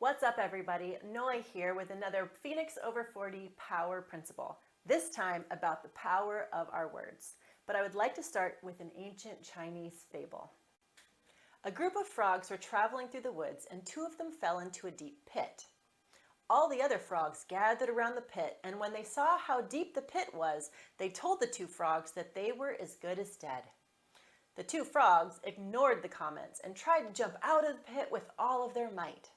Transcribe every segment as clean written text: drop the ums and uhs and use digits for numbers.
What's up, everybody? Noi here with another Phoenix Over 40 Power Principle, this time about the power of our words. But I would like to start with an ancient Chinese fable. A group of frogs were traveling through the woods, and two of them fell into a deep pit. All the other frogs gathered around the pit, and when they saw how deep the pit was, they told the two frogs that they were as good as dead. The two frogs ignored the comments and tried to jump out of the pit with all of their might.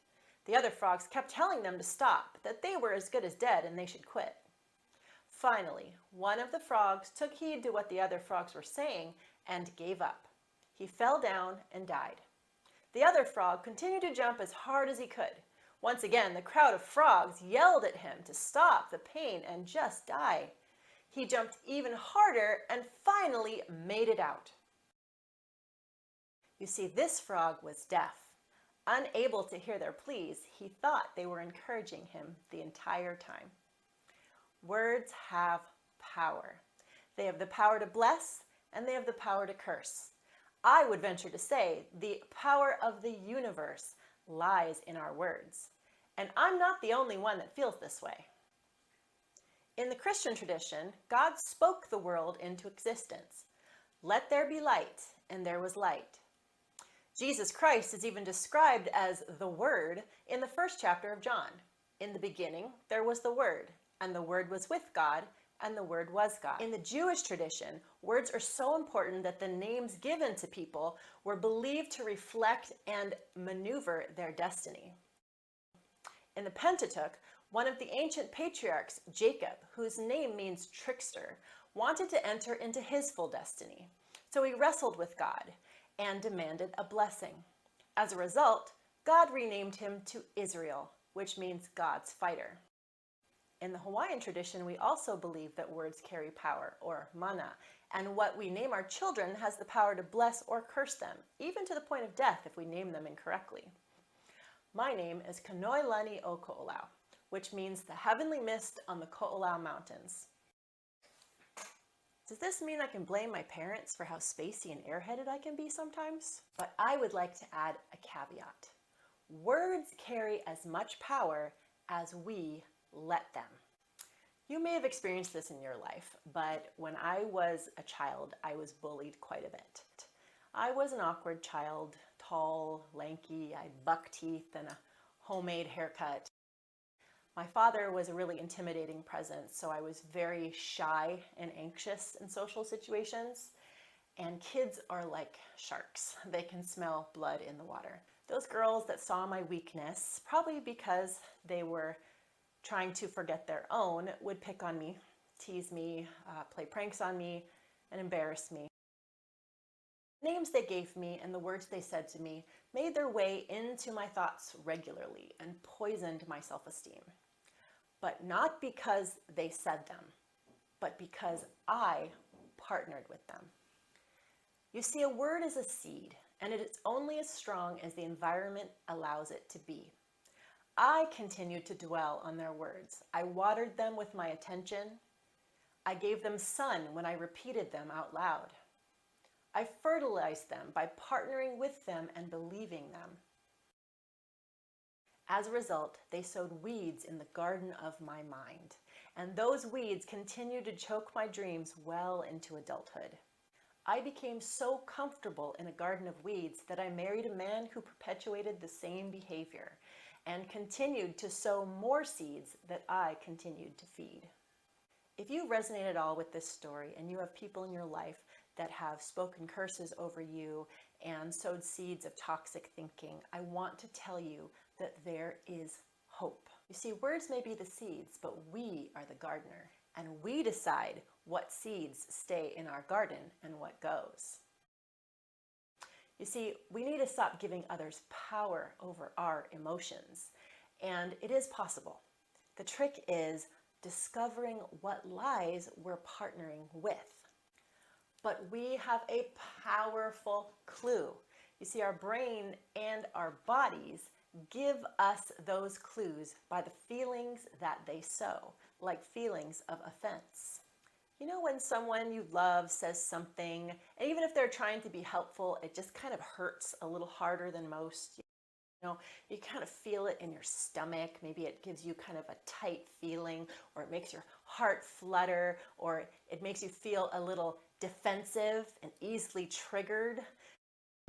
The other frogs kept telling them to stop, that they were as good as dead and they should quit. Finally, one of the frogs took heed to what the other frogs were saying and gave up. He fell down and died. The other frog continued to jump as hard as he could. Once again, the crowd of frogs yelled at him to stop the pain and just die. He jumped even harder and finally made it out. You see, this frog was deaf. Unable to hear their pleas, he thought they were encouraging him the entire time. Words have power. They have the power to bless, and they have the power to curse. I would venture to say the power of the universe lies in our words. And I'm not the only one that feels this way. In the Christian tradition, God spoke the world into existence. Let there be light, and there was light. Jesus Christ is even described as the Word in the first chapter of John. In the beginning, there was the Word, and the Word was with God, and the Word was God. In the Jewish tradition, words are so important that the names given to people were believed to reflect and maneuver their destiny. In the Pentateuch, one of the ancient patriarchs, Jacob, whose name means trickster, wanted to enter into his full destiny. So he wrestled with God and demanded a blessing. As a result, God renamed him to Israel, which means God's fighter. In the Hawaiian tradition, we also believe that words carry power, or mana, and what we name our children has the power to bless or curse them, even to the point of death if we name them incorrectly. My name is Kanoilani o Ko'olau, which means the heavenly mist on the Ko'olau Mountains. Does this mean I can blame my parents for how spacey and airheaded I can be sometimes? But I would like to add a caveat. Words carry as much power as we let them. You may have experienced this in your life, but when I was a child, I was bullied quite a bit. I was an awkward child, tall, lanky, I had buck teeth and a homemade haircut. My father was a really intimidating presence, so I was very shy and anxious in social situations. And kids are like sharks. They can smell blood in the water. Those girls that saw my weakness, probably because they were trying to forget their own, would pick on me, tease me, play pranks on me, and embarrass me. The names they gave me and the words they said to me made their way into my thoughts regularly and poisoned my self-esteem. But not because they said them, but because I partnered with them. You see, a word is a seed, and it is only as strong as the environment allows it to be. I continued to dwell on their words. I watered them with my attention. I gave them sun when I repeated them out loud. I fertilized them by partnering with them and believing them. As a result, they sowed weeds in the garden of my mind, and those weeds continued to choke my dreams well into adulthood. I became so comfortable in a garden of weeds that I married a man who perpetuated the same behavior and continued to sow more seeds that I continued to feed. If you resonate at all with this story and you have people in your life that have spoken curses over you and sowed seeds of toxic thinking, I want to tell you that there is hope. You see, words may be the seeds, but we are the gardener, and we decide what seeds stay in our garden and what goes. You see, we need to stop giving others power over our emotions, and it is possible. The trick is discovering what lies we're partnering with. But we have a powerful clue. You see, our brain and our bodies give us those clues by the feelings that they sow, like feelings of offense. You know, when someone you love says something, and even if they're trying to be helpful, it just kind of hurts a little harder than most. You kind of feel it in your stomach. Maybe it gives you kind of a tight feeling, or it makes your heart flutter, or it makes you feel a little defensive and easily triggered.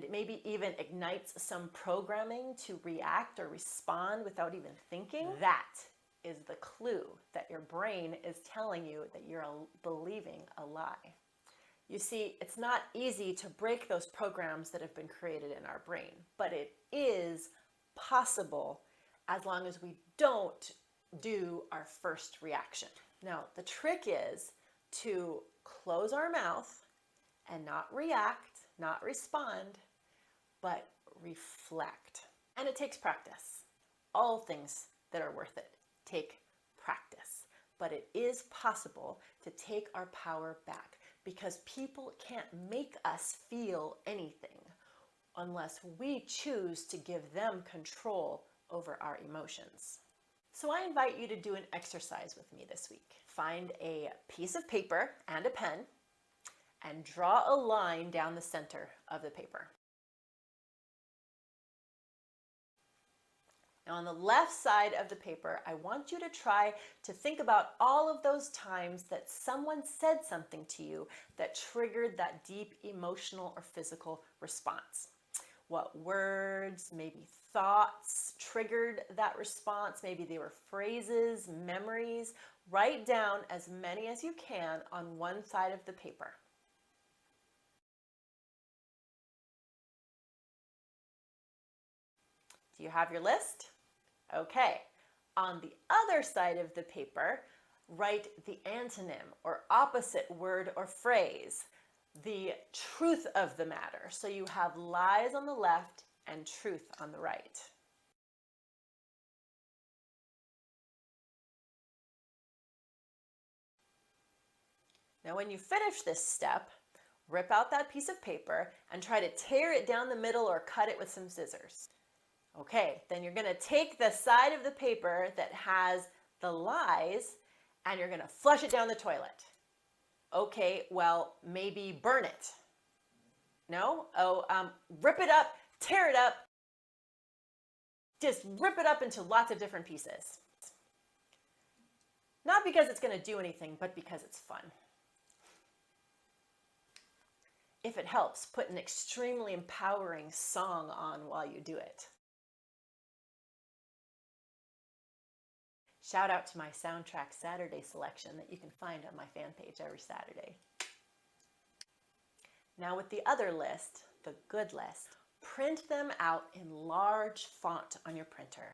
It maybe even ignites some programming to react or respond without even thinking. That is the clue that your brain is telling you that you're believing a lie. You see, it's not easy to break those programs that have been created in our brain, but it is possible as long as we don't do our first reaction. Now, the trick is to close our mouth and not react, not respond, but reflect. And it takes practice. All things that are worth it take practice. But it is possible to take our power back, because people can't make us feel anything unless we choose to give them control over our emotions. So I invite you to do an exercise with me this week. Find a piece of paper and a pen and draw a line down the center of the paper. Now on the left side of the paper, I want you to try to think about all of those times that someone said something to you that triggered that deep emotional or physical response. What words, maybe thoughts triggered that response? Maybe they were phrases, memories. Write down as many as you can on one side of the paper. Do you have your list? Okay. On the other side of the paper, write the antonym or opposite word or phrase, the truth of the matter. So you have lies on the left and truth on the right. Now, when you finish this step, rip out that piece of paper and try to tear it down the middle or cut it with some scissors. Okay, then you're going to take the side of the paper that has the lies and you're going to flush it down the toilet. Okay, well, maybe burn it. No? Rip it up, tear it up, just rip it up into lots of different pieces. Not because it's going to do anything, but because it's fun. If it helps, put an extremely empowering song on while you do it. Shout out to my soundtrack Saturday selection that you can find on my fan page every Saturday. Now with the other list, the good list, print them out in large font on your printer.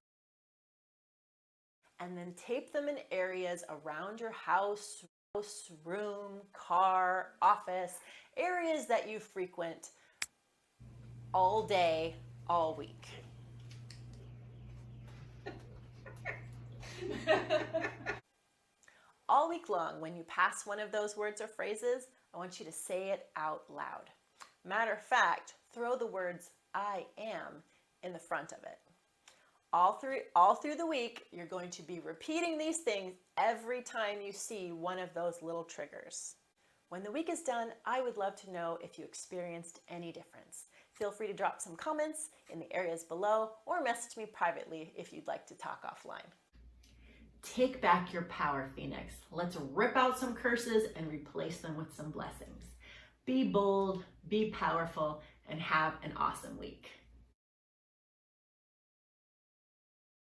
And then tape them in areas around your house, room, car, office, areas that you frequent all day, all week. All week long, when you pass one of those words or phrases, I want you to say it out loud. Matter of fact, throw the words "I am" in the front of it. All through the week, you're going to be repeating these things every time you see one of those little triggers. When the week is done, I would love to know if you experienced any difference. Feel free to drop some comments in the areas below or message me privately if you'd like to talk offline. Take back your power, Phoenix. Let's rip out some curses and replace them with some blessings. Be bold, be powerful, and have an awesome week.